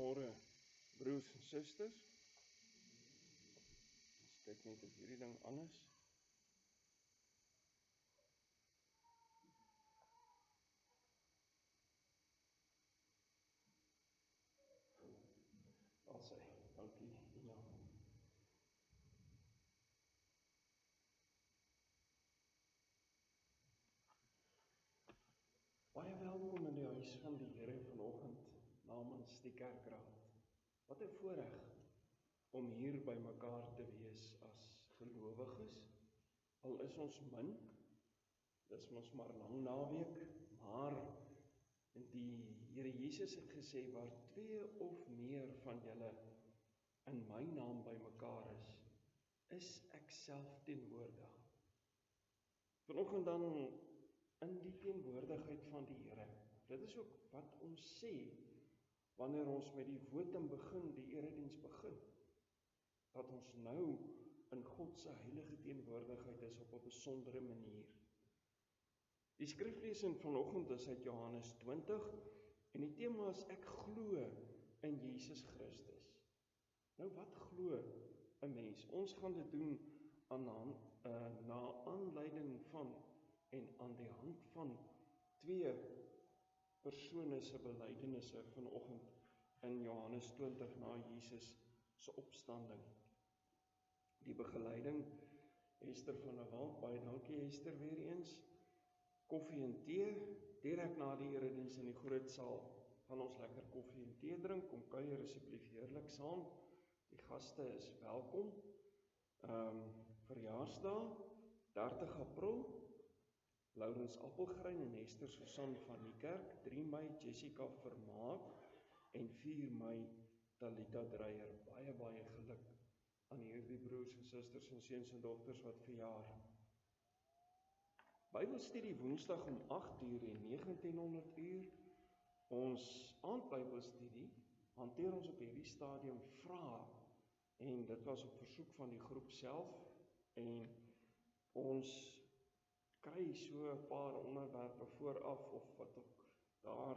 Goeiemôre broers en susters. Ons kyk net of hierdie ding anders. Alsy, dankie. Ja. Baie welkom in die huis van die Here vanoggend namens die kerkraad. Wat 'n voorreg om hier by mekaar te wees as gelowiges. Al is ons min, dis mos maar lang naweek, maar die Here Jesus het gesê, waar 2 of meer van julle in my naam by mekaar is ek self teenwoordig. Vanoggend dan in die teenwoordigheid van die Here. Dit is ook wat ons sê wanneer ons met die votum begin, die erediens begin. Dat ons nou in God se heilige teenwoordigheid is op 'n besondere manier. Die skriflesing vanoggend is uit Johannes 20 en die tema is ek glo in Jesus Christus. Nou wat glo 'n mens? Ons gaan dit doen na aanleiding van en aan die hand van 2 persone se belydenisse vanoggend in Johannes 20 na Jesus se opstanding. Die begeleiding, Esther van der Walt, baie dankie Esther weer eens. Koffie en tee, direk na die erediens in die groot saal, gaan ons lekker koffie en tee drink, kom kuier asseblief heerlik saam, die gaste is welkom. Verjaarsdag, 30 April, Laurens Appelgrein en Esther Susan van die kerk, 3 Mei Jessica Vermaak en 4 Mei Talita Dreyer. Baie geluk aan hierdie broers en susters en seuns en dogters wat verjaar. Bybelstudie Woensdag om 8:00 en 19:00. Ons aandbybelstudie hanteer ons op hierdie stadium vrae en dit was op versoek van die groep self en ons kry so 'n paar onderwerpe vooraf of wat ook daar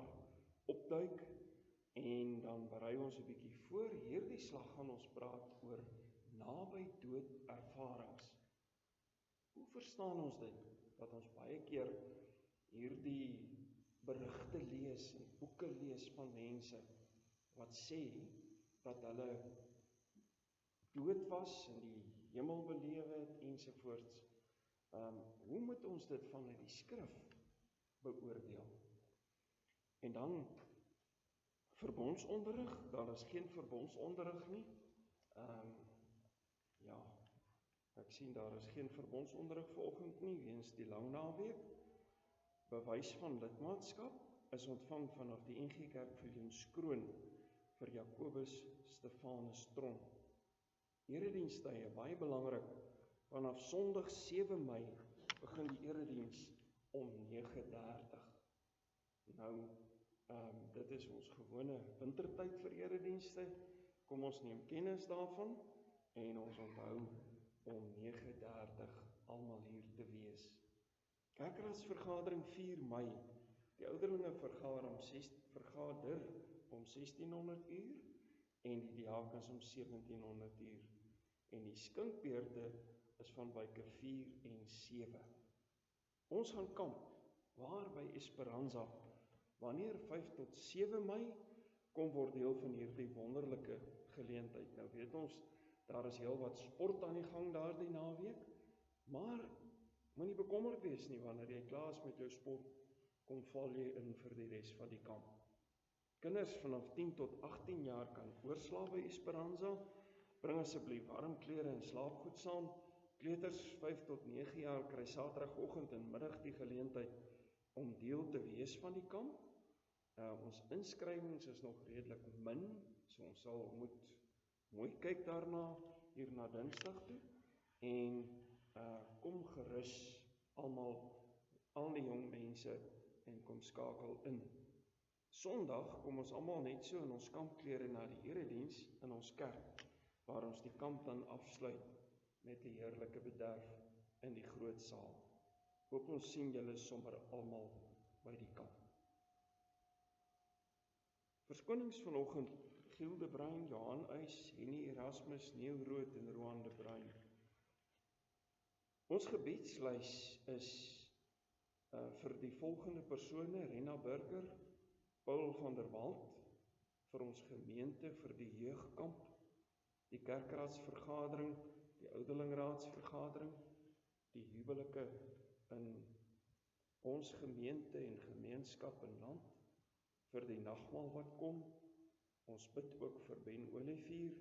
opduik en dan berei ons 'n bietjie voor. Hierdie slag gaan ons praat oor naby dood ervarings. Hoe verstaan ons dit? Dat ons baie keer hierdie berigte lees en boeke lees van mense wat sê dat hulle dood was en die hemel belewe het ensovoorts. Hoe moet ons dit vanuit die skrif beoordeel? En dan verbondsonderrig, daar is geen verbondsonderrig nie. Ek sien daar is geen verbondsonderrig vanoggend nie, weens die lang naweek. Bewys van lidmaatskap is ontvang vanaf die NG Kerk Viljoenskroon vir Jakobus Stefanus Tron. Eredienstye, baie belangrik, vanaf Sondag 7 Mei begin die erediens om 9:30. Nou, dit is ons gewone wintertyd vir eredienste. Kom ons neem kennis daarvan en ons onthou om 9:30 almal hier te wees. Kerkraadsvergadering 4 Mei. Die ouderlinge vergader om 16:00 en die diakens om 17:00. En die skinkbeurte is van wyke 4 en 7. Ons gaan kamp, waar by Esperanza, wanneer 5 tot 7 Mei, kom word deel van hierdie wonderlike geleentheid. Nou weet ons, daar is heel wat sport aan die gang daardie naweek, maar moenie bekommerd wees nie, wanneer jy klaar is met jou sport, kom val jy in vir die res van die kamp. Kinders vanaf 10 tot 18 jaar kan oorslaap by Esperanza, bring asseblief warm klere en slaapgoed saam. Kleuters 5 tot 9 jaar kry Saterdagoggend en middag die geleentheid om deel te wees van die kamp. Ons inskrywings is nog redelik min, so ons sal moet mooi kyk daarna, hier na Dinsdag toe, en kom gerus al die jong mense, en kom skakel in. Sondag kom ons almal net so in ons kampklere na die erediens in ons kerk, waar ons die kamp dan afsluit met 'n heerlike bederf in die groot saal. Hoop ons sien julle sommer almal by die kamp. Verskonings vanoggend Giel de Bruin, Johan Uys, Henny Erasmus, Neo Rood en Roan de Bruin. Ons gebedslys is vir die volgende persone: Rena Burger, Paul van der Walt, vir ons gemeente, vir die jeugkamp, die kerkraadsvergadering, die ouderlingraadsvergadering, die huwelike in ons gemeente en gemeenskap en land, vir die nagmaal wat kom. Ons bid ook vir Ben Olivier,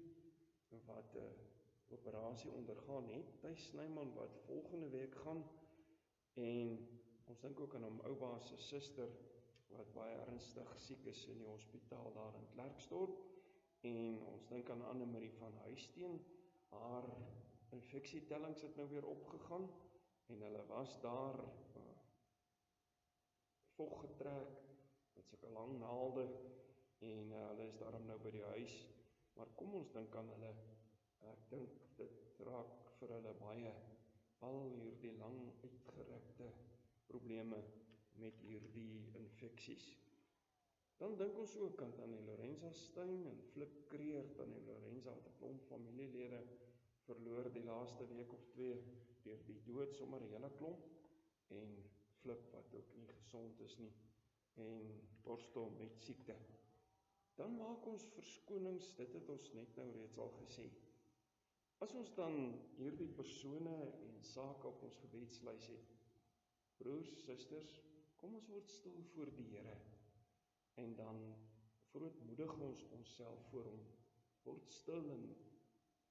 wat 'n operasie ondergaan het, Thys Snyman wat volgende week gaan, en ons dink ook aan hom ouma se suster, wat baie ernstig siek is in die hospitaal daar in Klerksdorp, en ons dink aan Annemarie van Huisteen, haar infeksietellings het nou weer opgegaan, en hulle was daar vog getrek, met sulke lang naalde, en hulle is daarom nou by die huis, maar kom ons dink aan hulle. Ek dink dit raak vir hulle baie, al hierdie lang uitgerekte probleme met hierdie infeksies. Dan dink ons ook aan Tannie Lorenza Stein en Flip Kreer. Tannie Lorenza het 'n klomp familielede verloor die laaste week of 2 deur die dood, sommer 'n hele klomp, en Flip wat ook nie gesond is nie, en borstel met siekte. Dan maak ons verskonings, dit het ons net nou reeds al gesê. As ons dan hierdie persone en sake op ons gebedslys het, broers, susters, kom ons word stil voor die Here, en dan verootmoedig ons onsself voor hom, word stil en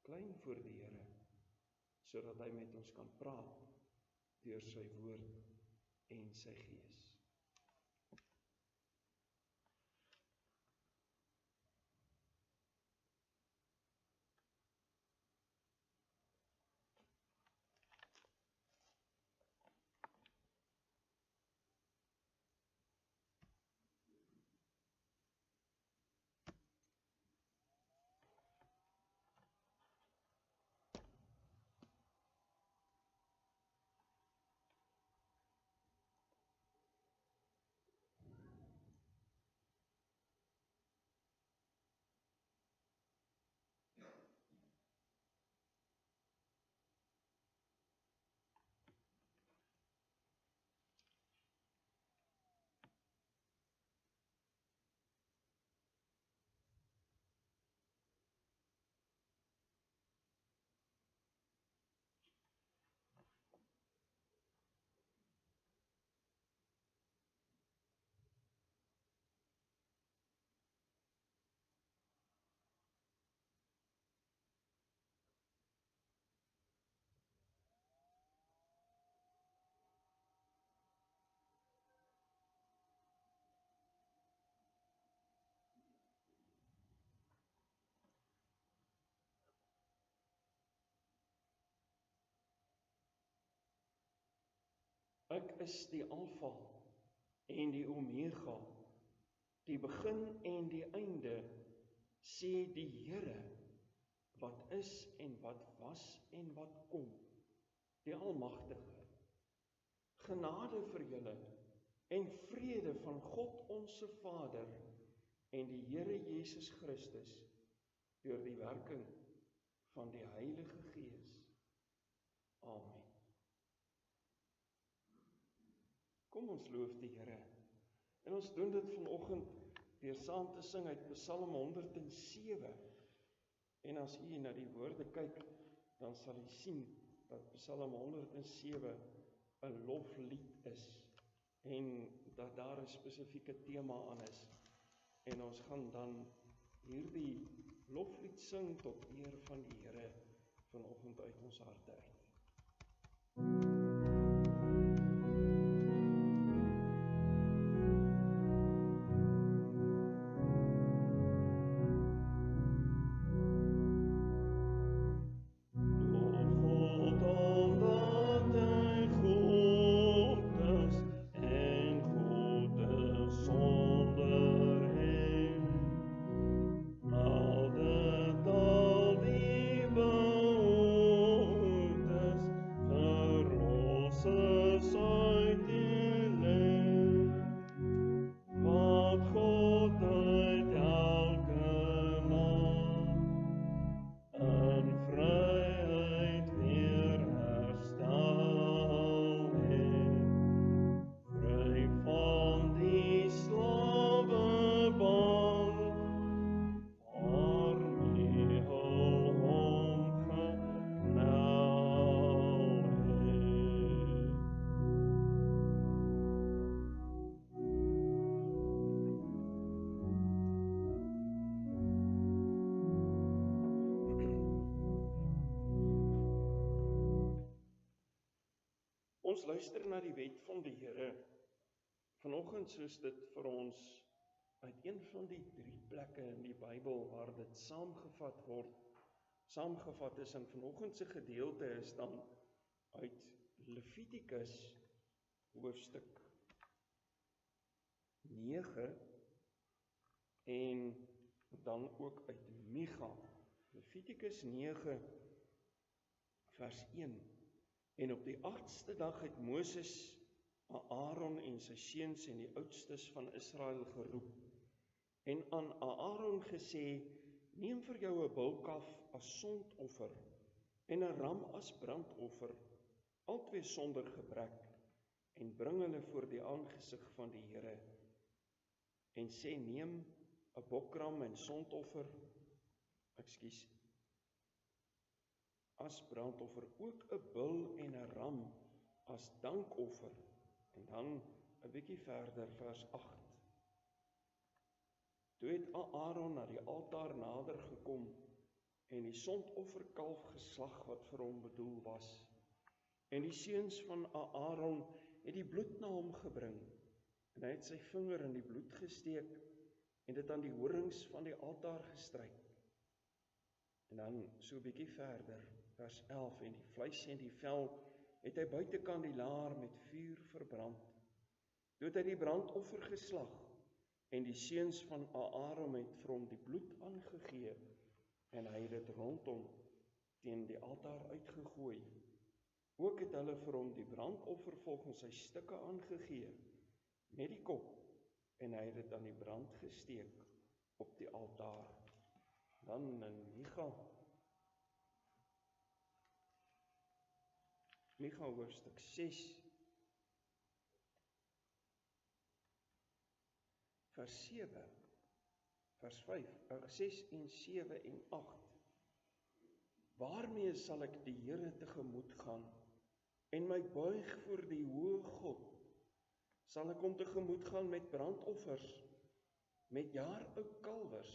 klein voor die Here, sodat hy met ons kan praat deur sy woord en sy gees. Ek is die Alfa en die Omega, die begin en die einde, sê die Here, wat is en wat was en wat kom, die Almagtige. Genade vir julle en vrede van God onsse Vader en die Here Jesus Christus, deur die werking van die Heilige Gees. Amen. Kom ons loof die Here, en ons doen dit vanoggend deur saam te sing uit Psalm 107, en as u na die woorde kyk, dan sal u sien dat Psalm 107 'n loflied is, en dat daar 'n spesifieke tema aan is, en ons gaan dan hierdie loflied sing tot eer van die Here vanoggend uit ons harte uit. Verloor ons luister na die wet van die Here, vanoggend soos dit vir ons uit een van die 3 plekke in die Bybel waar dit saamgevat is in vanoggend se gedeelte is dan uit Levitikus hoofstuk 9 en dan ook uit Micha. Levitikus 9 vers 1. En op die 8ste dag het Moses Aaron en sy seuns en die oudstes van Israel geroep en aan Aaron gesê: neem vir jou 'n bulkaf as sondoffer en 'n ram as brandoffer, albei sonder gebrek, en bring hulle voor die aangesig van die Here. En sê: neem 'n bokram en sondoffer, as brandoffer, ook 'n bul en 'n ram as dankoffer. En dan 'n bietjie verder, vers 8. Toe het Aaron na die altaar nader gekom en die sondofferkalf geslag wat vir hom bedoel was. En die seuns van Aaron het die bloed na hom gebring, en hy het sy vinger in die bloed gesteek en dit aan die horings van die altaar gestryk. En dan so 'n bietjie verder, vers 11, en die vleis en die vel het hy buitekant die laar met vuur verbrand. Toe het hy die brandoffer geslag, en die seuns van Aaron het vir hom die bloed aangegee, en hy het dit rondom teen die altaar uitgegooi. Ook het hulle vir hom die brandoffer volgens sy stukke aangegee, met die kop, en hy het dit aan die brand gesteek op die altaar. Dan in Micha hoofstuk 6, vers 7, vers 6 en 7 en 8. Waarmee sal ek die Here tegemoet gaan en my buig voor die hoë God? Sal ek hom tegemoet gaan met brandoffers, met jaar-oud kalwers?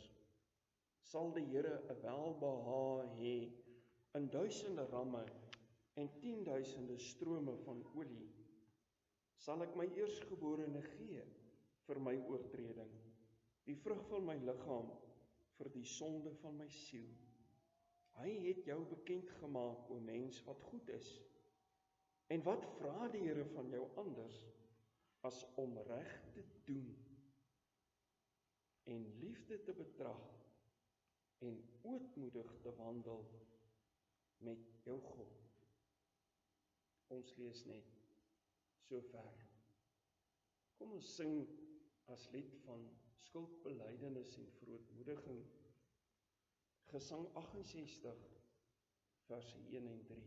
Sal die Here 'n welbehae hê in duisende ramme en 10.000 strome van olie? Sal ek my eerstgeborene gee vir my oortreding, die vrug van my liggaam vir die sonde van my siel? Hy het jou bekend gemaak, o mens, wat goed is. En wat vra die Here van jou anders as om reg te doen en liefde te betrag en ootmoedig te wandel met jou God? Ons lees net so ver. Kom ons sing as lied van skuldbelydenis en verootmoediging, Gesang 68, vers 1 en 3.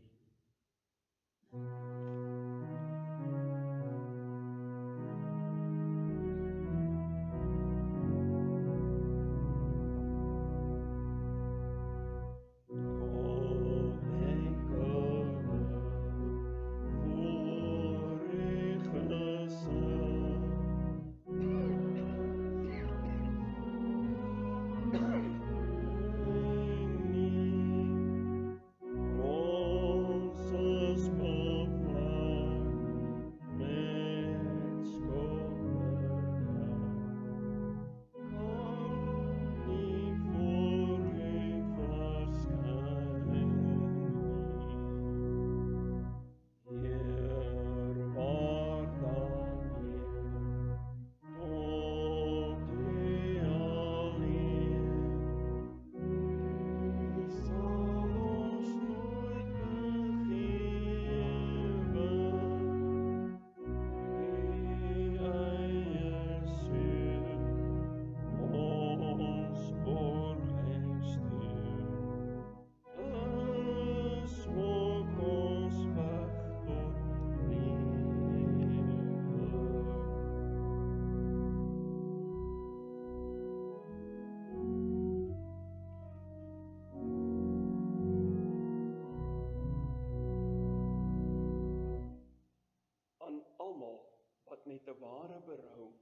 Met 'n ware berou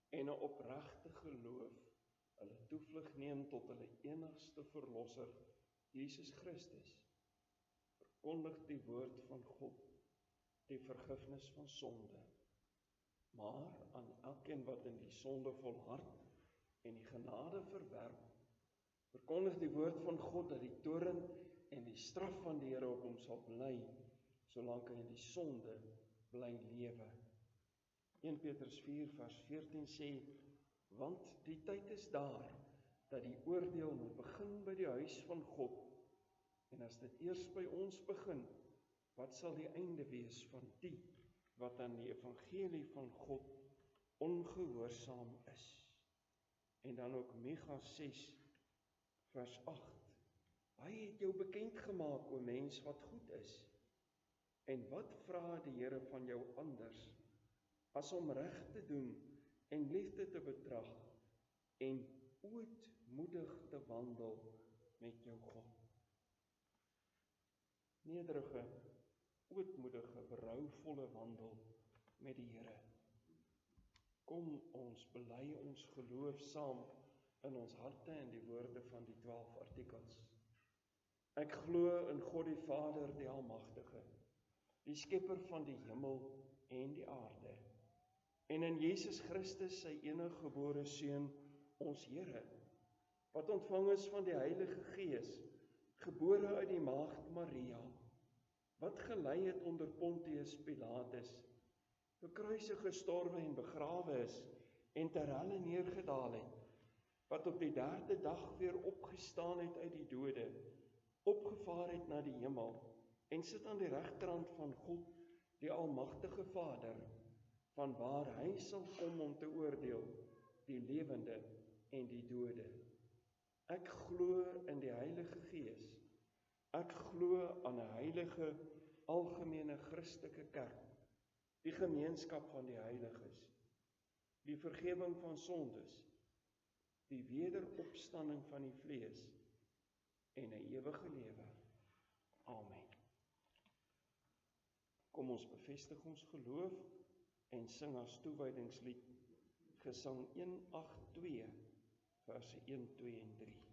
en 'n opregte geloof hulle toevlug neem tot hulle enigste verlosser, Jesus Christus, verkondig die woord van God die vergifnis van sonde. Maar aan elkeen wat in die sonde volhard en die genade verwerp, verkondig die woord van God dat die toorn en die straf van die Here op hom sal bly, solank hy in die sonde bly lewe. 1 Petrus 4 vers 14 sê, want die tyd is daar, dat die oordeel moet begin by die huis van God, en as dit eers by ons begin, wat sal die einde wees van die, wat aan die evangelie van God ongehoorsaam is? En dan ook Micha 6 vers 8, hy het jou bekend gemaak, o mens, wat goed is, en wat vra die Here van jou anders, as om reg te doen, en liefde te betrag, en ootmoedig te wandel met jou God. Nederige, ootmoedige, berouvolle wandel met die Here. Kom ons bely ons geloof saam in ons harte in die woorde van die 12 artikels. Ek glo in God die Vader, die Almagtige, die skepper van die hemel en die aarde, en in Jesus Christus, sy enige gebore Seun, ons Here, wat ontvang is van die Heilige Gees, gebore uit die maagd Maria, wat gelei het onder Pontius Pilatus, gekruisig, gestorwe en begrawe is, en ter helle neergedaal het, wat op die 3de dag weer opgestaan het uit die dode, opgevaar het na die hemel, en sit aan die regterhand van God, die Almagtige Vader, vanwaar hy sal kom om te oordeel, die lewende en die dode. Ek glo in die Heilige Gees. Ek glo aan 'n heilige, algemene Christelike kerk, die gemeenskap van die heiliges, die vergifnis van sondes, die wederopstanding van die vlees en 'n ewige lewe. Amen. Kom ons bevestig ons geloof en sing as toewydingslied Gesang 182 verse 1, 2 en 3.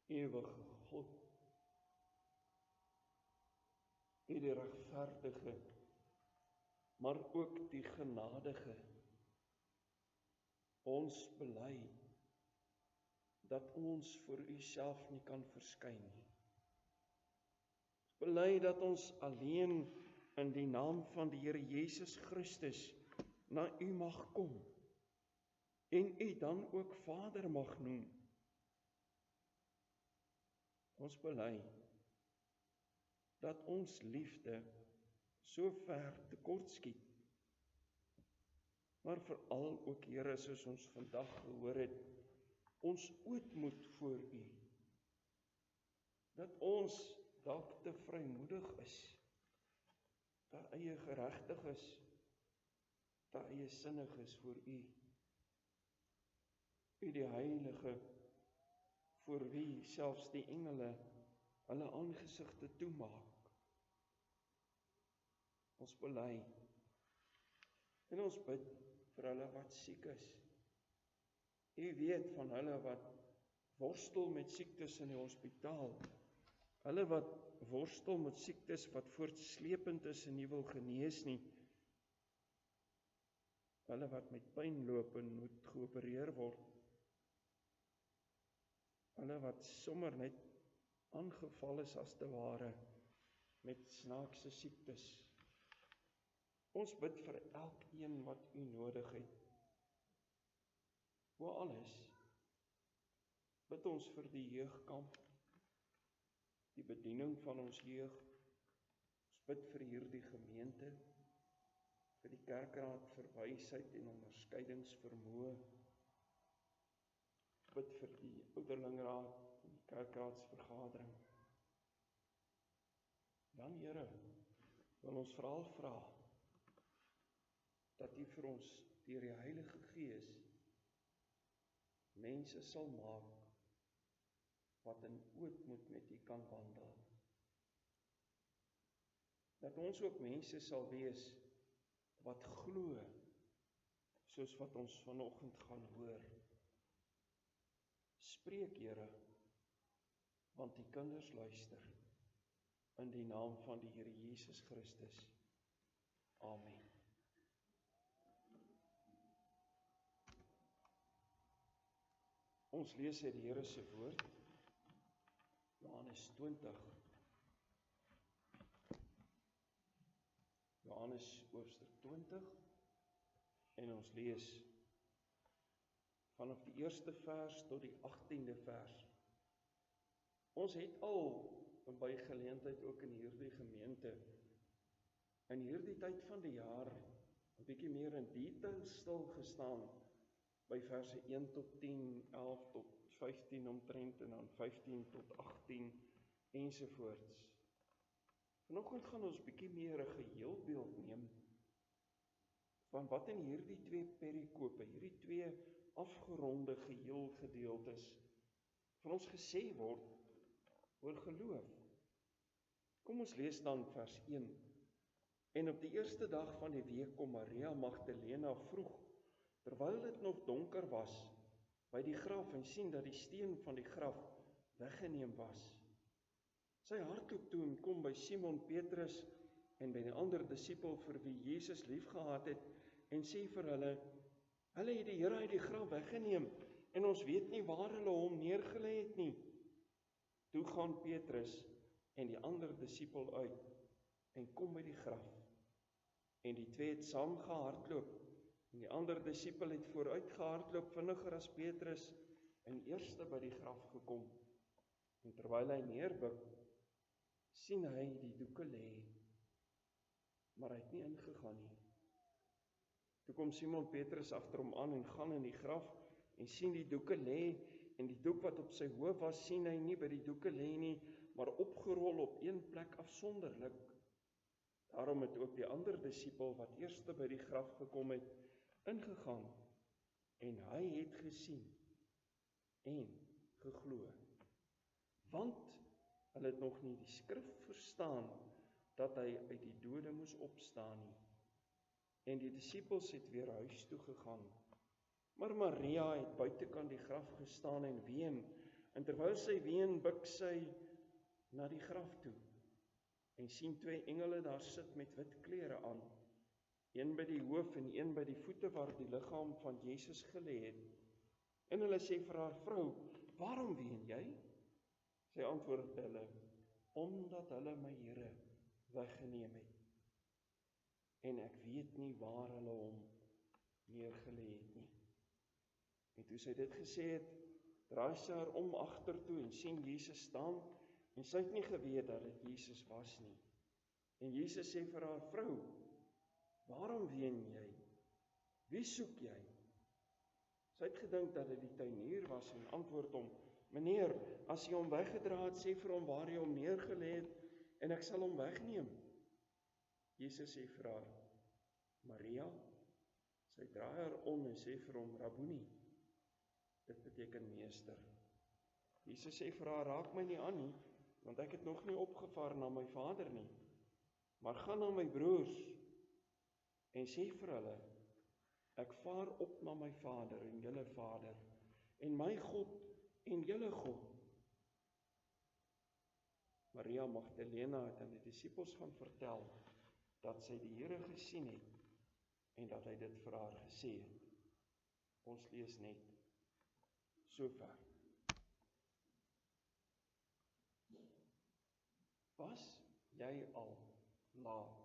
ewige God, U die regverdige, maar ook die genadige. Ons bely dat ons voor U self nie kan verskyn nie. Ons bely dat ons alleen in die naam van die Here Jesus Christus na U mag kom en U dan ook Vader mag noem. Ons bely dat ons liefde so ver tekortskiet, maar veral ook, Here, soos ons vandag gehoor het, ons ootmoed voor U, dat ons dalk te vrymoedig is, te eie geregtig is, te eie sinnig is voor U. U die Heilige, voor wie selfs die engele hulle aangesigte toemaak. Ons bely en ons bid vir hulle wat siek is. U weet van hulle wat worstel met siektes in die hospitaal, hulle wat worstel met siektes wat voortslepend is en nie wil genees nie, hulle wat met pyn loop en moet geopereer word, hulle wat sommer net aangeval is as te ware met snaakse siektes. Ons bid vir elkeen wat U nodig het. Bo alles bid ons vir die jeugkamp, die bediening van ons jeug. Ons bid vir hierdie gemeente, vir die kerkraad vir wysheid en onderskeidingsvermoë. Ons bid vir die ouderlingraad en die kerkraadsvergadering. Dan, Here, wil ons veral vra dat U vir ons deur die Heilige Gees mense sal maak wat in ootmoed met U kan wandel. Dat ons ook mense sal wees wat glo, soos wat ons vanoggend gaan hoor. Spreek, Here, want die kinders luister, in die naam van die Here Jesus Christus. Amen. Ons lees uit die Here se woord, Johannes 20. Johannes hoofstuk 20, en ons lees vanaf die eerste vers tot die 18de vers. Ons het al by geleentheid ook in hierdie gemeente, in hierdie tyd van die jaar, 'n bietjie meer in detail stil gestaan, by verse 1 tot 10, 11 tot 15 omtrent, en dan 15 tot 18, ensovoorts. Vanoggend gaan ons bietjie meer 'n geheelbeeld neem, van wat in hierdie twee perikope, hierdie twee afgeronde geheelgedeeltes, van ons gesê word, oor geloof. Kom ons lees dan vers 1. En op die eerste dag van die week kom Maria Magdalena vroeg, terwyl dit nog donker was, by die graf en sien dat die steen van die graf weggeneem was. Sy hardloop toe en kom by Simon Petrus en by die ander disipel vir wie Jesus liefgehad het, en sê vir hulle het die Here uit die graf weggeneem, en ons weet nie waar hulle hom neergelê het nie. Toe gaan Petrus en die ander disipel uit, en kom by die graf. En die twee het saam gehardloop, en die ander disipel het vooruit gehardloop, vinniger as Petrus, en eerste by die graf gekom. En terwyl hy neerbuk, sien hy die doeke lê, maar hy het nie ingegaan nie. Toe kom Simon Petrus agter hom aan en gaan in die graf, en sien die doeke lê, en die doek wat op sy hoof was, sien hy nie by die doeke lê nie, maar opgerol op een plek afsonderlik. Daarom het ook die ander disipel, wat eerste by die graf gekom het, ingegaan, en hy het gesien, en geglo. Want hulle het nog nie die skrif verstaan, dat hy uit die dode moes opstaan nie. En die disipels het weer huis toe gegaan. Maar Maria het buitekant die graf gestaan en ween. En terwyl sy ween, buig sy na die graf toe en sien 2 engele daar sit met wit klere aan, een by die hoof en een by die voete waar die liggaam van Jesus gelê het. En hulle sê vir haar: "Vrou, waarom ween jy?" Sy antwoord hulle: "Omdat hulle my Here weggeneem het. En ek weet nie waar hulle hom neergelê het nie." En toe sy dit gesê het, draai sy haar om agtertoe en sien Jesus staan, en sy het nie geweet dat dit Jesus was nie. En Jesus sê vir haar: "Vrou, waarom ween jy? Wie soek jy?" Sy het gedink dat dit die tuinier was en antwoord hom: "Meneer, as jy hom weggedra het, sê vir hom waar jy hom neergelê het en ek sal hom wegneem." Jesus sê vir haar: "Maria." Sy draai haar om en sê vir hom: "Rabboni." Dit beteken meester. Jesus sê vir haar: "Raak my nie aan nie, want ek het nog nie opgevaar na my Vader nie. Maar gaan na my broers en sê vir hulle: Ek vaar op na my Vader en julle Vader, en my God en julle God." Maria Magdalena het aan die disippels gaan vertel dat sy die Here gesien het en dat hy dit vir haar gesê het. Ons lees net sover. Was jy al laat?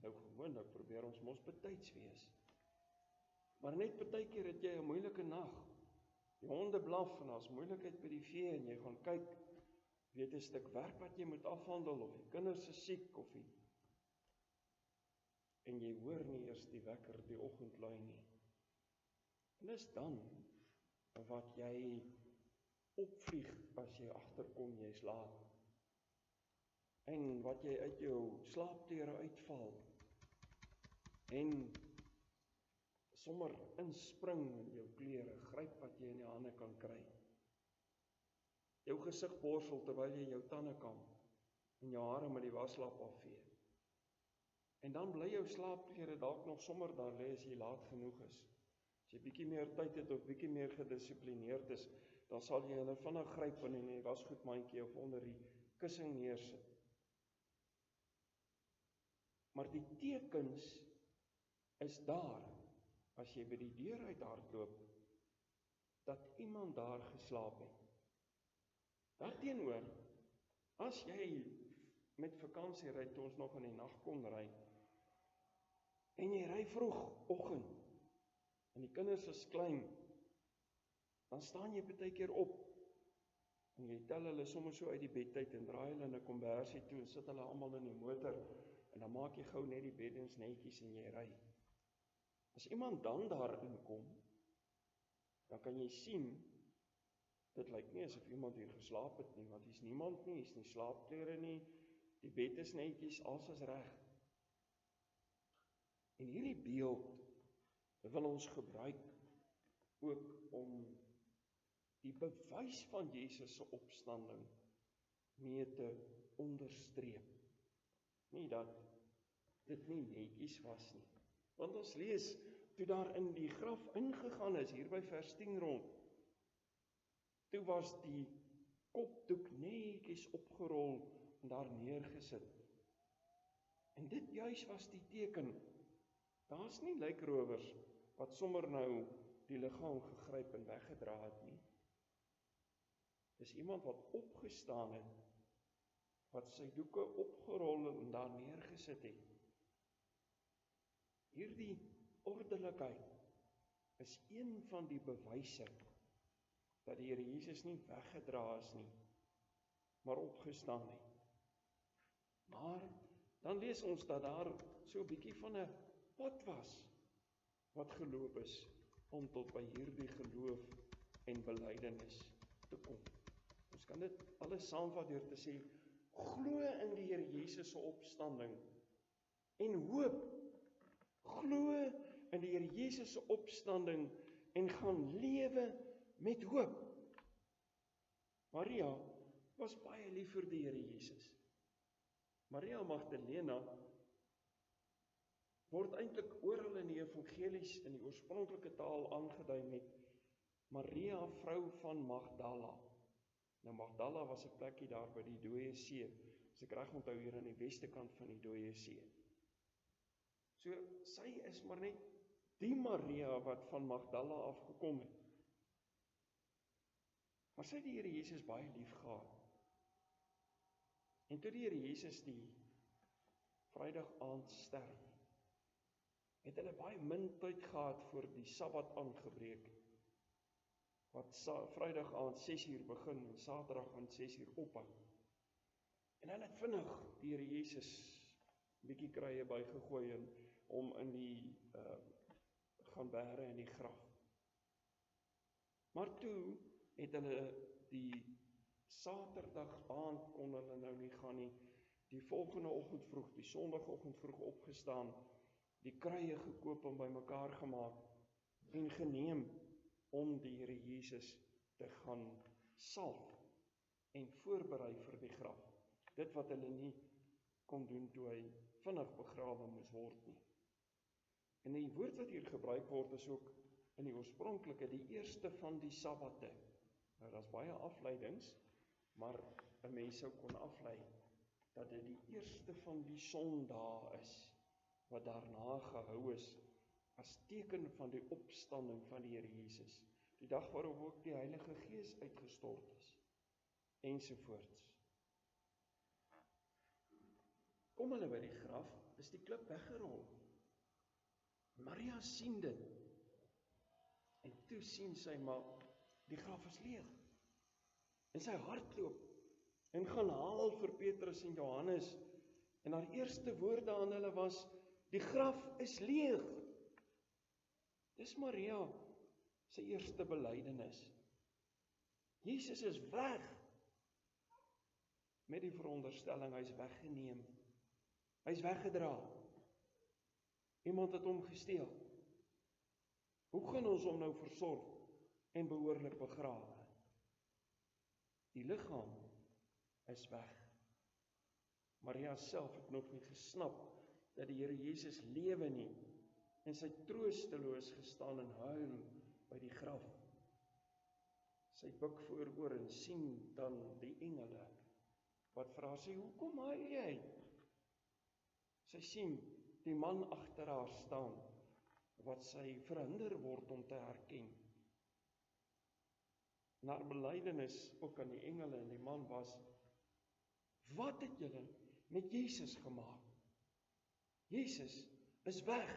Nou gewoonlik probeer ons mos betyds wees. Maar net partykeer het jy 'n moeilike nag. Die honde blaf en daar's moeilikheid by die vee en jy gaan kyk, weet 'n stuk werk wat jy moet afhandel of die kinders is siek of die en jy hoor nie eers die wekker die oggend lui nie. En dis dan wat jy opvlieg as jy agterkom jy's laat. En wat jy uit jou slaapklere uitval en sommer inspring in jou klere, gryp wat jy in die hande kan kry. Jou gesig borsel terwyl jy jou tande kam en jou hare met die waslap afvee. En dan bly jou slaapklere dalk nog sommer daar lê as jy laat genoeg is. As jy bietjie meer tyd het of bietjie meer gedissiplineerd is, dan sal jy hulle vinnig gryp in die wasgoedmandjie of onder die kussing neersit. Maar die tekens is daar, as jy by die deur uit hardloop, dat iemand daar geslaap het. Daarteenoor, as jy met vakansie ry, toe ons nog in die nag kon ry, en jy ry vroeg oggend, en die kinders is klein, dan staan jy baie keer op, en jy tel hulle sommer so uit die bed uit, en draai hulle in 'n kombersie toe, en sit hulle almal in die motor, en dan maak jy gou net die beddens netjies en jy ry. As iemand dan daar inkom, dan kan jy sien, dit lyk nie asof iemand hier geslaap het nie, want hier's niemand nie, hier's nie slaapklere nie, die bed is netjies, alles is reg. En hierdie beeld wil ons gebruik ook om die bewys van Jesus se opstanding mee te onderstreep. Nie dat dit nie netjies was nie. Want ons lees, toe daar in die graf ingegaan is, hier by vers 10 rond, toe was die kopdoek netjies opgerol en daar neergesit. En dit juis was die teken, daar's nie lijkrowers wat sommer nou die liggaam gegryp en weggedra het nie. Dis iemand wat opgestaan het, wat sy doeke opgerol en daar neergesit het. Hierdie ordelikheid is een van die bewyse dat die Here Jesus nie weggedra is nie, maar opgestaan het. Maar dan lees ons dat daar so 'n bietjie van 'n pad was wat geloop is om tot by hierdie geloof en belydenis te kom. Ons kan dit alles saamvat deur te sê, glo in die Here Jesus se opstanding en hoop. Glo in die Here Jesus se opstanding en gaan lewe met hoop. Maria was baie lief vir die Here Jesus. Maria Magdalena word eintlik oral in die evangelies in die oorspronklike taal aangedui met Maria, vrou van Magdala. Nou Magdala was 'n plekkie daar by die Dooie See, as ek reg onthou hier aan die weste kant van die Dooie See. So, sy is maar net die Maria wat van Magdala afgekom het. Maar sy het die Here Jesus baie lief gehad. En toe die Here Jesus die Vrydag aand sterf, het hulle baie min tyd gehad voor die Sabbat aangebreek het. Wat Vrydag aand 6:00 begin en Saterdag aand 6:00 ophou. En hulle het vinnig die Here Jesus bietjie krye bygegooi en om in die gaan bære in die graf. Maar toe het hulle die Saterdag aand kon hulle nou nie gaan nie. Die volgende oggend vroeg, die Sondagoggend vroeg opgestaan, die krye gekoop en bymekaar gemaak en geneem om die Here Jesus te gaan salf en voorberei vir die graf. Dit wat hulle nie kon doen toe hy vinnig begrawe moes word nie. En die woord wat hier gebruik word is ook in die oorspronklike die eerste van die Sabbate. Nou daar's baie afleidings, maar 'n mens sou kon aflei dat dit die eerste van die Sondae is wat daarna gehou is as teken van die opstanding van die Here Jesus. Die dag waarop ook die Heilige Gees uitgestort is, ensovoorts. Kom hulle by die graf, is die klip weggerol. Maria sien dit, en toe sien sy maar, die graf is leeg. En sy hardloop, en gaan haal vir Petrus en Johannes, en haar eerste woorde aan hulle was, die graf is leeg. Dis Maria sy eerste belydenis. Jesus is weg. Met die veronderstelling, hy is weggeneem. Hy is weggedra. Iemand het hom gesteel. Hoe gaan ons hom nou versorg en behoorlik begrawe? Die liggaam is weg. Maria self het nog nie gesnap dat die Here Jesus lewe nie, en sy troosteloos gestaan en huil by die graf. Sy buig vooroor en sien dan die engele, wat vir haar sê, hoekom huil jy? Sy sien die man agter haar staan, wat sy verhinder word om te herken. En haar belydenis ook aan die engele en die man was, wat het julle met Jesus gemaak? Jesus is weg.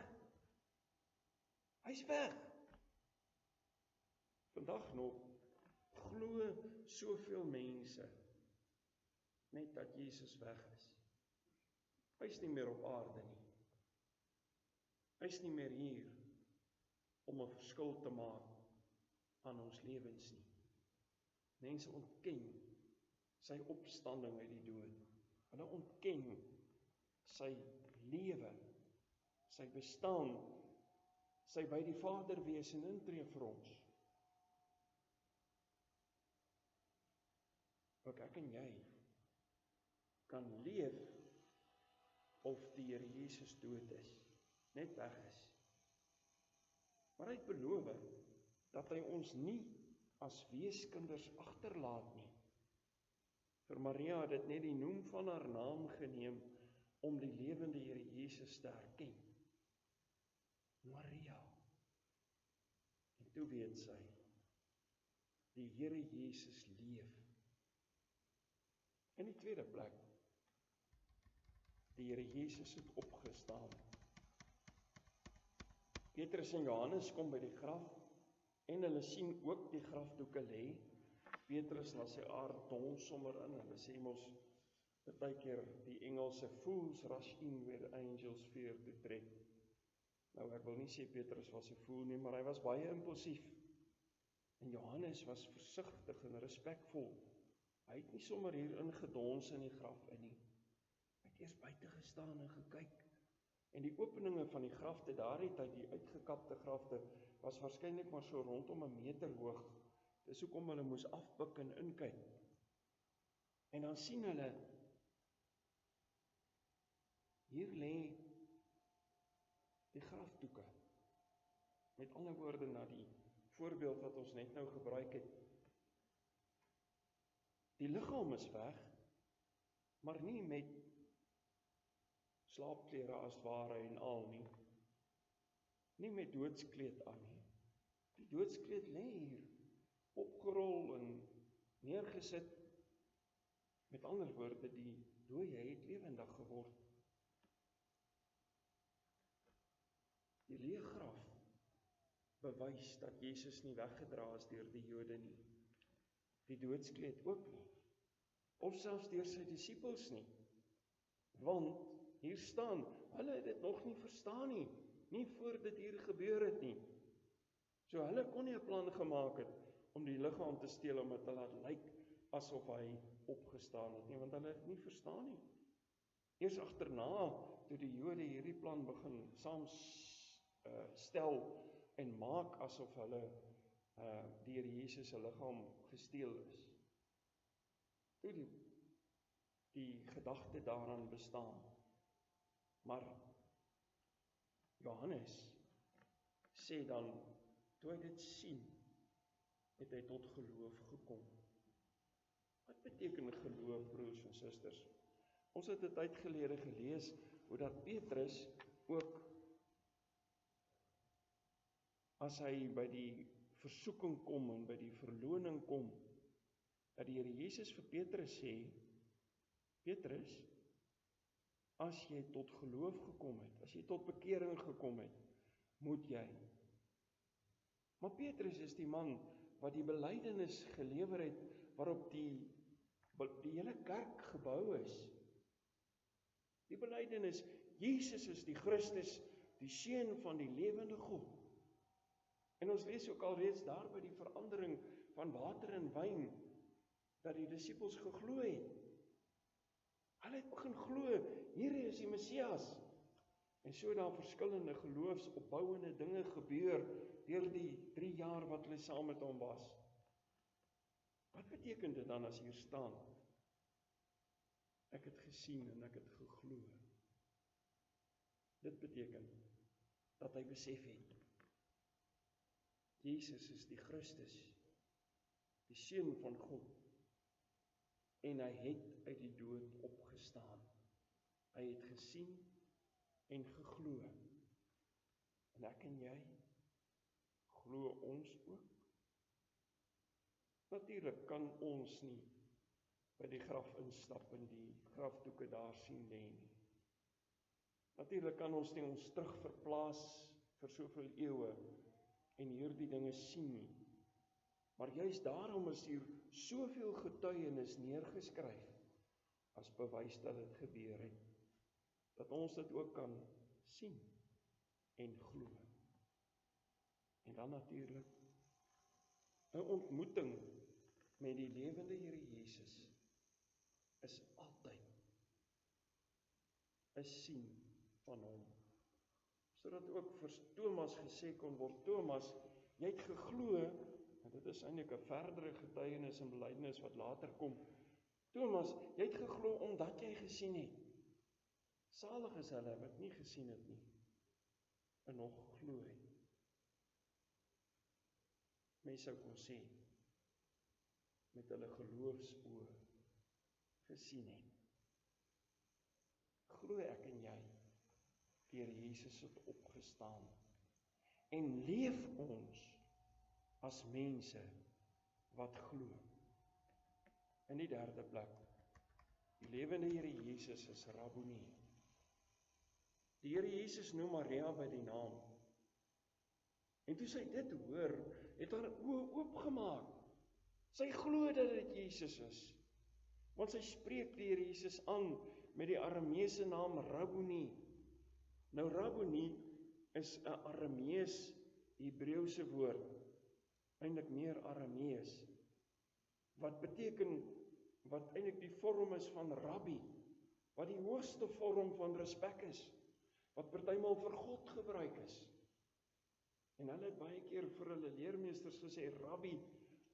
Hy's weg. Vandag nog glo soveel mense net dat Jesus weg is. Hy's nie meer op aarde nie. Hy's nie meer hier om 'n verskil te maak aan ons lewens nie. Mense ontken sy opstanding uit die dood. Hulle ontken sy lewe, sy bestaan, sy by die Vader wees en intree vir ons. Ook ek en jy kan leef of die Here Jesus dood is, net weg is. Maar hy het beloof dat hy ons nie as weeskinders agterlaat nie. Vir Maria het dit net die noem van haar naam geneem om die lewende Here Jesus te herken. Maria. En toe weet sy, die Here Jesus leef. In die tweede plek, die Here Jesus het opgestaan. Petrus en Johannes kom by die graf, en hulle sien ook die grafdoeke lê. Petrus laat sy aard dons sommer in, hulle sê mos, partykeer die Engelse fools rush in where angels fear to tread. Nou ek wil nie sê Petrus was 'n fool nie, maar hy was baie impulsief. En Johannes was versigtig en respekvol. Hy het nie sommer hier ingedons in die graf in nie. Hy het eers buite gestaan en gekyk. En die openinge van die grafte daardie tyd, die uitgekapte grafte, was waarskynlik maar so rondom 1 meter hoog. Dis hoekom hulle moes afbuk en inkyk. En dan sien hulle, hier lê die grafdoeke. Met ander woorde, na die voorbeeld wat ons net nou gebruik het. Die liggaam is weg, maar nie met slaapklere as ware en al nie. Nie met doodskleed aan nie. Die doodskleed lê hier, opgerol en neergesit. Met ander woorde, die dooie het lewendig geword. Die leë graf bewys dat Jesus nie weggedra is deur die Jode nie. Die doodskleed ook nie. Of selfs deur sy disippels nie. Want hier staan, hulle het dit nog nie verstaan nie. Nie voor dit hier gebeur het nie. So hulle kon nie 'n plan gemaak het om die liggaam te steel om dit te laat lyk asof hy opgestaan het nie, want hulle het nie verstaan nie. Eers agterna, toe die Jode hierdie plan begin saamstel en maak asof hulle deur Jesus se liggaam gesteel is. Toe die gedagte daaraan bestaan. Maar Johannes sê dan, toe hy dit sien, het hy tot geloof gekom. Wat beteken geloof, broers en susters? Ons het 'n tyd gelede gelees, hoe dat Petrus ook, as hy by die versoeking kom en by die verloning kom, dat die Here Jesus vir Petrus sê, Petrus, as jy tot geloof gekom het, as jy tot bekering gekom het, moet jy. Maar Petrus is die man wat die belydenis gelewer het, waarop die hele kerk gebou is. Die belydenis, Jesus is die Christus, die Seun van die lewende God. En ons lees ook al reeds daar by die verandering van water en wyn, dat die disippels geglo het. Hulle het begin glo, hierdie is die Messias. En so daar verskillende geloofsopbouende dinge gebeur deur die 3 jaar wat hulle saam met hom was. Wat beteken dit dan as hier staan? Ek het gesien en ek het geglo. Dit beteken dat hy besef het, Jesus is die Christus, die Seun van God, en hy het uit die dood opgestaan. Hy het gesien en geglo. En ek en jy, glo ons ook? Natuurlik kan ons nie by die graf instap en die grafdoeke daar sien lê nie. Natuurlik kan ons nie ons terug verplaas vir soveel eeue en hierdie dinge sien nie. Maar juist daarom is hier soveel getuienis neergeskryf as bewys dat dit gebeur het. Dat ons dit ook kan sien en glo. En dan natuurlik 'n ontmoeting met die lewende Here Jesus is altyd 'n sien van hom. Sodat ook vir Thomas gesê kon word, Thomas, jy het geglo, en dit is eintlik 'n verdere getuienis en belydenis wat later kom. Thomas, jy het geglo omdat jy gesien het. Salig is hulle wat nie gesien het nie, en nog glo het. Mense sou kon sê, met hulle geloofsoë gesien het. Glo ek en jy, die Here Jesus het opgestaan, en leef ons as mense wat glo. In die derde plek, die lewende Here Jesus is Rabboni. Die Here Jesus noem Maria by die naam. En toe sy dit hoor, het haar oë oopgemaak. Sy glo dat dit Jesus is. Want sy spreek die Here Jesus aan met die Arameese naam Rabboni. Nou Rabboni is 'n Aramees Hebreëse woord, eintlik meer Aramees, wat beteken, wat eintlik die vorm is van Rabbi, wat die hoogste vorm van respek is, wat partymal vir God gebruik is. En hulle het baie keer vir hulle leermeesters gesê, Rabbi,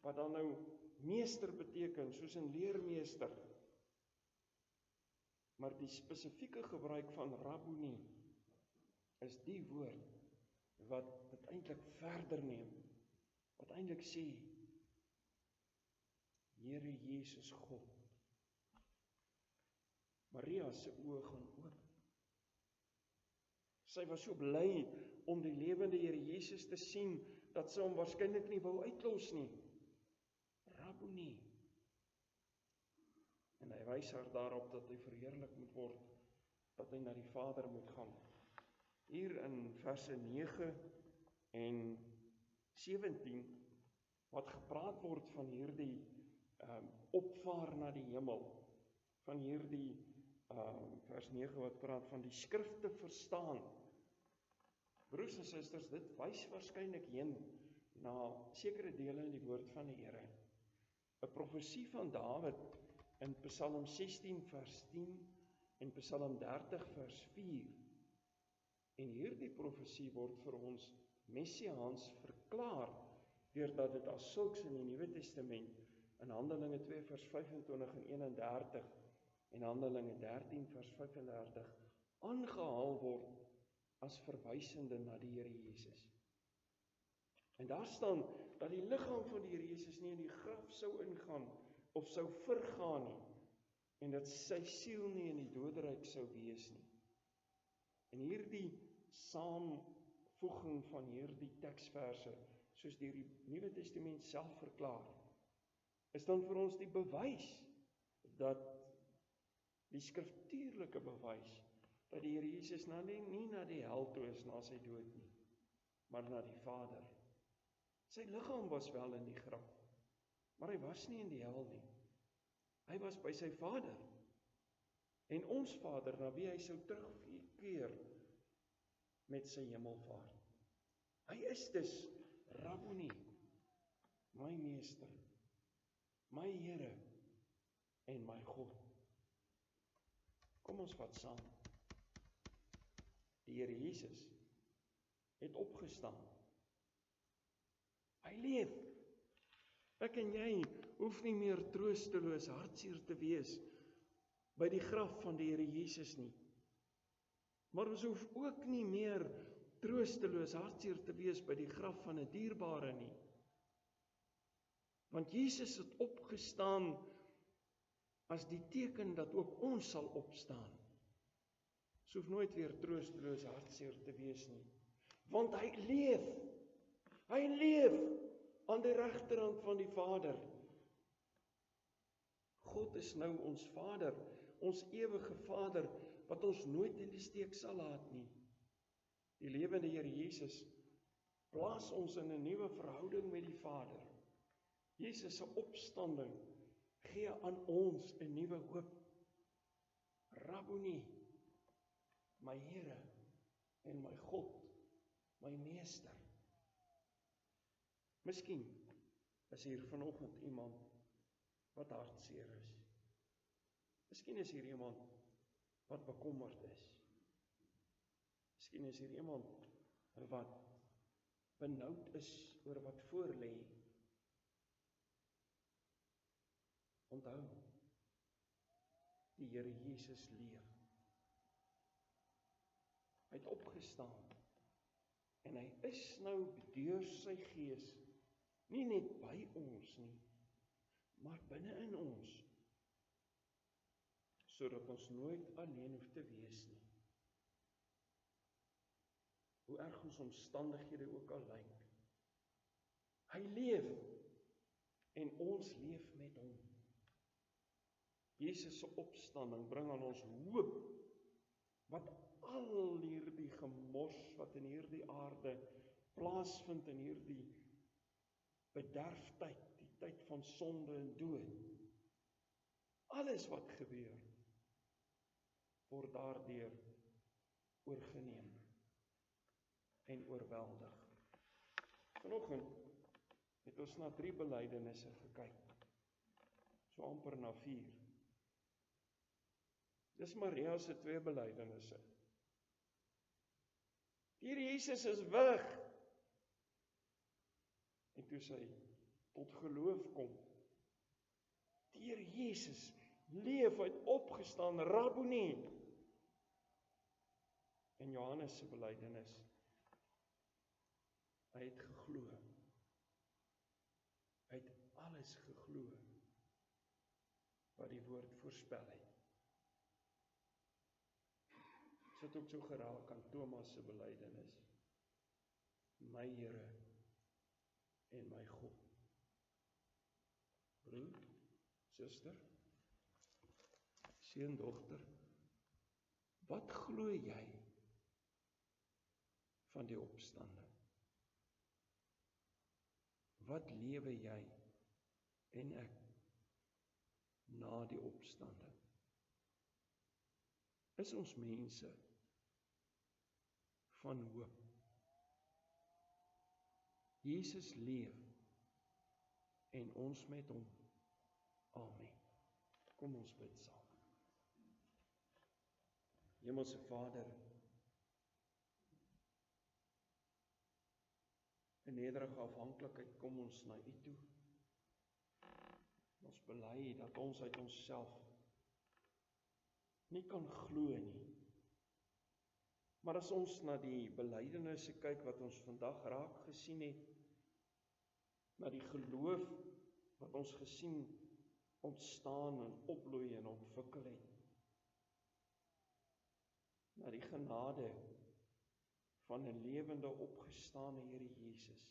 wat dan nou meester beteken, soos 'n leermeester. Maar die spesifieke gebruik van Rabboni is die woord wat dit eintlik verder neem, wat eintlik sê, Here Jesus God. Maria se oë gaan oop. Sy was so bly om die lewende Here Jesus te sien, dat sy hom waarskynlik nie wou uitlos nie. Rabboni. En hy wys haar daarop dat hy verheerlik moet word, dat hy na die Vader moet gaan. Hier in verse 9 en 17, wat gepraat word van hierdie opvaar na die hemel, van hierdie vers 9 wat praat van die skrifte verstaan. Broers en susters, dit wys waarskynlik heen na sekere dele in die woord van die Here. 'n Profesie van Dawid in Psalm 16 vers 10 en Psalm 30 vers 4. En hierdie profesie word vir ons messiaans verklaar, deurdat dit as sulks in die Nuwe Testament in Handelinge 2 vers 25 en 31 en Handelinge 13 vers 35 aangehaal word as verwysende na die Here Jesus. En daar staan dat die liggaam van die Here Jesus nie in die graf sou ingaan of sou vergaan nie, en dat sy siel nie in die doderyk sou wees nie. En hierdie saamvoeging van hierdie teksverse, soos deur die Nuwe Testament self verklaar, is dan vir ons die bewys dat die skriftuurlike bewys dat die Here Jesus nie na die hel toe is na sy dood nie, maar na die Vader. Sy liggaam was wel in die graf, maar hy was nie in die hel nie. Hy was by sy Vader. En ons Vader, na wie hy sou terugkeer met sy hemelvaart. Hy is dus Rabboni, my meester, my Here en my God. Kom ons vat saam. Die Here Jesus het opgestaan. Hy leef. Ek en jy hoef nie meer troosteloos hartseer te wees by die graf van die Here Jesus nie. Maar ons hoef ook nie meer troosteloos hartseer te wees by die graf van 'n dierbare nie. Want Jesus het opgestaan as die teken dat ook ons sal opstaan. Ons hoef nooit weer troosteloos hartseer te wees nie. Want hy leef. Hy leef aan die regterhand van die Vader. God is nou ons Vader, ons ewige Vader, wat ons nooit in die steek sal laat nie. Die lewende Here Jesus plaas ons in 'n nuwe verhouding met die Vader. Jesus se opstanding gee aan ons 'n nuwe hoop. Rabboni, my Here en my God, my Meester. Miskien is hier vanoggend iemand wat hartseer is. Miskien is hier iemand wat bekommerd is. Miskien is hier iemand wat benoud is oor wat voor lê. Onthou, die Here Jesus leef. Hy het opgestaan en hy is nou deur sy Gees nie net by ons nie, maar binne in ons, sodat ons nooit alleen hoef te wees nie. Hoe erg ons omstandighede ook al lyk. Hy leef en ons leef met hom. Jesus se opstanding bring aan ons hoop, wat al hierdie gemors wat in hierdie aarde plaasvind, in hierdie bederftyd, die tyd van sonde en dood. Alles wat gebeur, word daardeur oorgeneem en oorweldig. Vanoggend het ons na 3 belydenisse gekyk, so amper na 4. Dis Maria se 2 belydenisse. Die Here Jesus is weg. En toe sy tot geloof kom. Die Here Jesus leef, hy het opgestaan, Rabboni. En Johannes se belydenis. Hy het geglo. alles geglo wat die woord voorspel het. Dit het ook so geraak aan Thomas se belydenis. My Here en my God. Broer, suster, seun, dogter, wat glo jy van die opstanding? Wat lewe jy en ek na die opstanding? Is ons mense van hoop? Jesus leef en ons met hom. Amen. Kom ons bid saam. Hemelse Vader, in nederige afhanklikheid kom ons na U toe. Ons bely dat ons uit onsself nie kan glo nie. Maar as ons na die belydenisse kyk wat ons vandag raak gesien het, na die geloof wat ons gesien ontstaan en opbloei en ontwikkel het, na die genade van 'n lewende opgestane Here Jesus,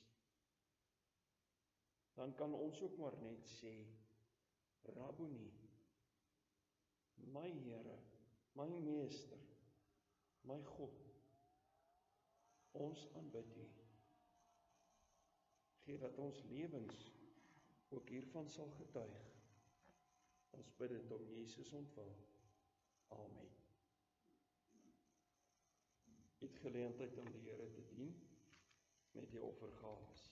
dan kan ons ook maar net sê, Rabboni, my Here, my Meester, my God, ons aanbid U. Gee dat ons lewens ook hiervan sal getuig. Ons bid dit om Jesus ontwil. Amen. Het geleentheid om die Here te dien met die offergawes.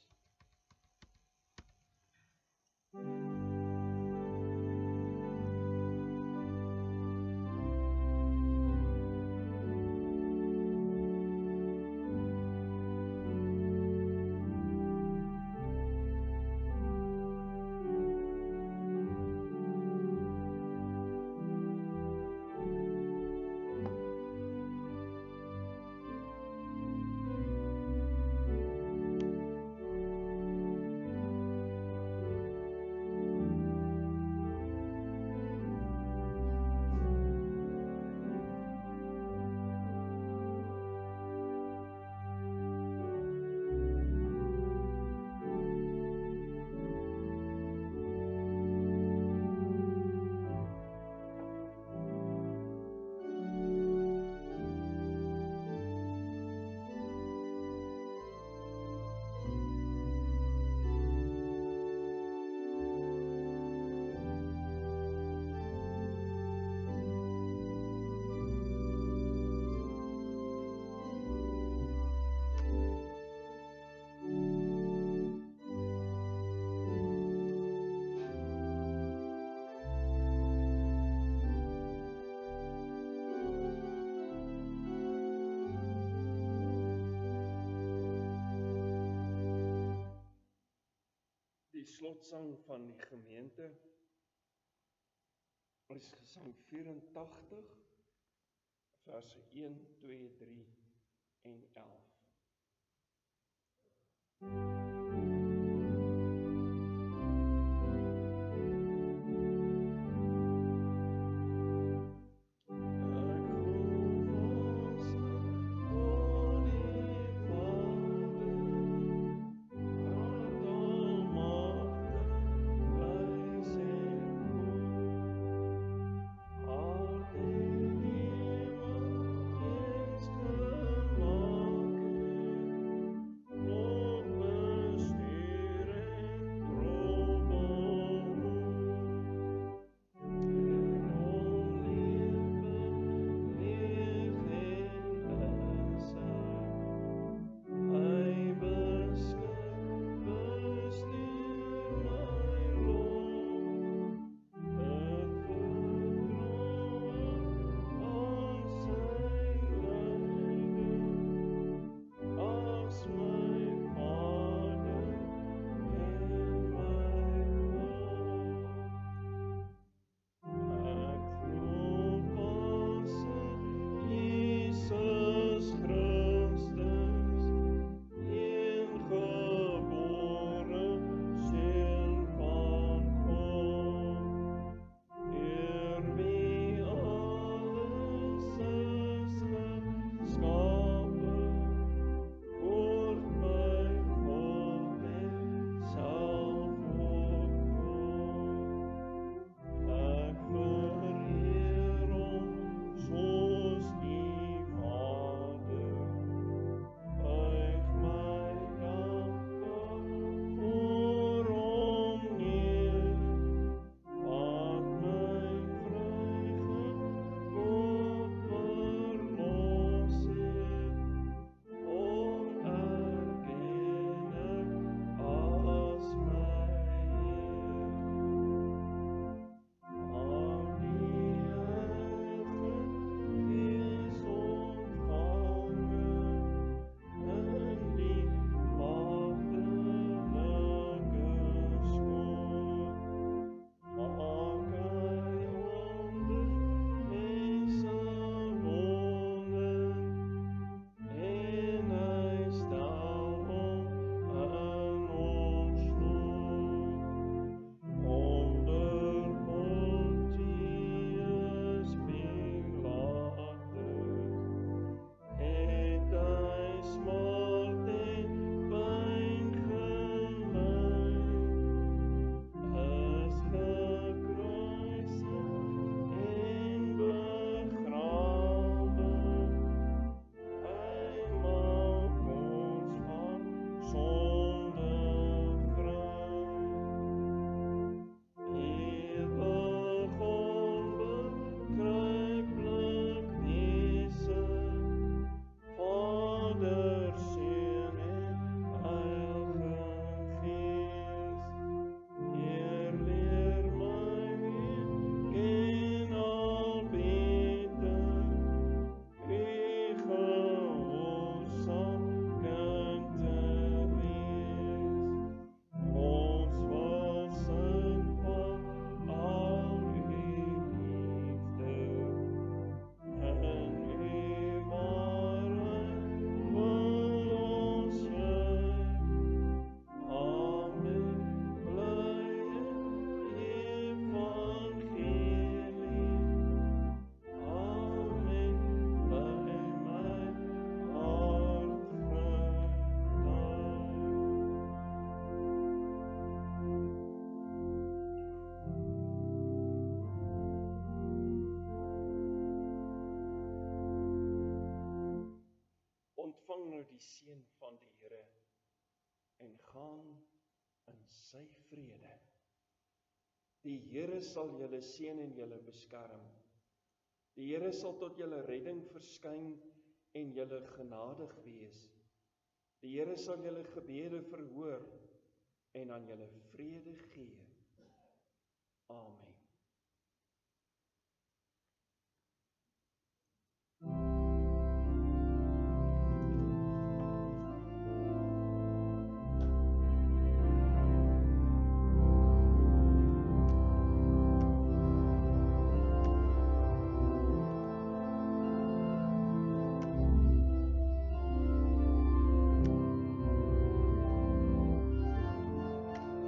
Die slotsang van die gemeente is gesang 84, verse 1, 2, 3 en 11. Amen. nou die seën van die Here en gaan in sy vrede. Die Here sal julle seën en julle beskerm. Die Here sal tot julle redding verskyn en julle genadig wees. Die Here sal julle gebede verhoor en aan julle vrede gee. Amen.